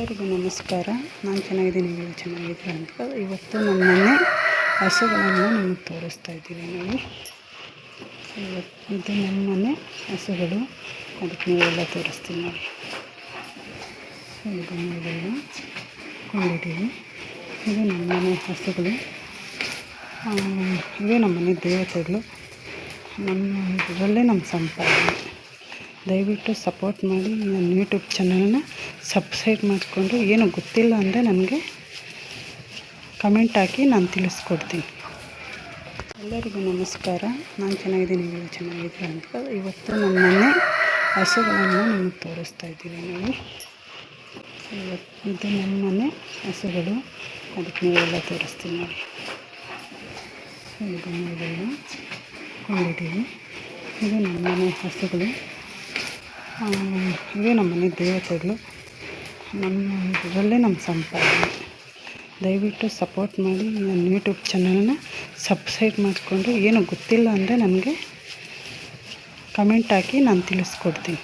ಎಲ್ಲರಿಗೂ ನಮಸ್ಕಾರ. ನಾನು ಚೆನ್ನಾಗಿದ್ದೀನಿ, ನೀವು ಚೆನ್ನಾಗಿದ್ದೀರ ಅಂತ. ಇವತ್ತು ನಮ್ಮ ಮನೆ ಹಸುಗಳನ್ನು ನಿಮಗೆ ತೋರಿಸ್ತಾ ಇದ್ದೀನಿ. ನೋಡಿ, ಇದು ನಮ್ಮ ಮನೆ ಹಸುಗಳು, ಅದಕ್ಕೆ ನೀವೆಲ್ಲ ತೋರಿಸ್ತೀನಿ ನೋಡಿ. ಇದು ನೀವೆಲ್ಲ ಕೊಂಡಿದ್ದೀವಿ. ಇದು ನಮ್ಮ ಮನೆ ಹಸುಗಳು, ಇವೇ ನಮ್ಮ ಮನೆ ದೇವತೆಗಳು. ಇದರಲ್ಲೇ ನಮ್ಮ ಸಂಪಾದನೆ. ದಯವಿಟ್ಟು ಸಪೋರ್ಟ್ ಮಾಡಿ. ನನ್ನ ಯೂಟ್ಯೂಬ್ ಚಾನಲ್ನ ಸಬ್ಸ್ಕ್ರೈಬ್ ಮಾಡಿಕೊಂಡು, ಏನು ಗೊತ್ತಿಲ್ಲ ಅಂದರೆ ನನಗೆ ಕಮೆಂಟ್ ಹಾಕಿ, ನಾನು ತಿಳಿಸ್ಕೊಡ್ತೀನಿ. ಎಲ್ಲರಿಗೂ ನಮಸ್ಕಾರ. ನಾನು ಚೆನ್ನಾಗಿದ್ದೀನಿ, ನೀವು ಚೆನ್ನಾಗಿದ್ದೀರ ಅಂತ. ಇವತ್ತು ನಮ್ಮ ಮನೆ ಹಸುಗಳನ್ನು ನಿಮಗೆ ತೋರಿಸ್ತಾ ಇದ್ದೀನಿ. ನೋಡಿ, ಇದು ನಮ್ಮ ಮನೆ ಹಸುಗಳು, ಅದಕ್ಕೆ ನೀವೆಲ್ಲ ತೋರಿಸ್ತೀನಿ ನೋಡಿ. ಇದು ನೀವೆಲ್ಲ ಕೊಂಡಿದ್ದೀವಿ. ಇದು ನಮ್ಮ ಮನೆ ಹಸುಗಳು, ಇವೇ ನಮ್ಮ ಮನೆ ದೇವತೆಗಳು. ಇದರಲ್ಲೇ ನಮ್ಮ ಸಂಪಾದನೆ. ದಯವಿಟ್ಟು ಸಪೋರ್ಟ್ ಮಾಡಿ. ನನ್ನ ಯೂಟ್ಯೂಬ್ ಚಾನಲ್ನ ಸಬ್ಸ್ಕ್ರೈಬ್ ಮಾಡಿಕೊಂಡು, ಏನು ಗೊತ್ತಿಲ್ಲ ಅಂದರೆ ನನಗೆ ಕಮೆಂಟ್ ಹಾಕಿ, ನಾನು ತಿಳಿಸ್ಕೊಡ್ತೀನಿ.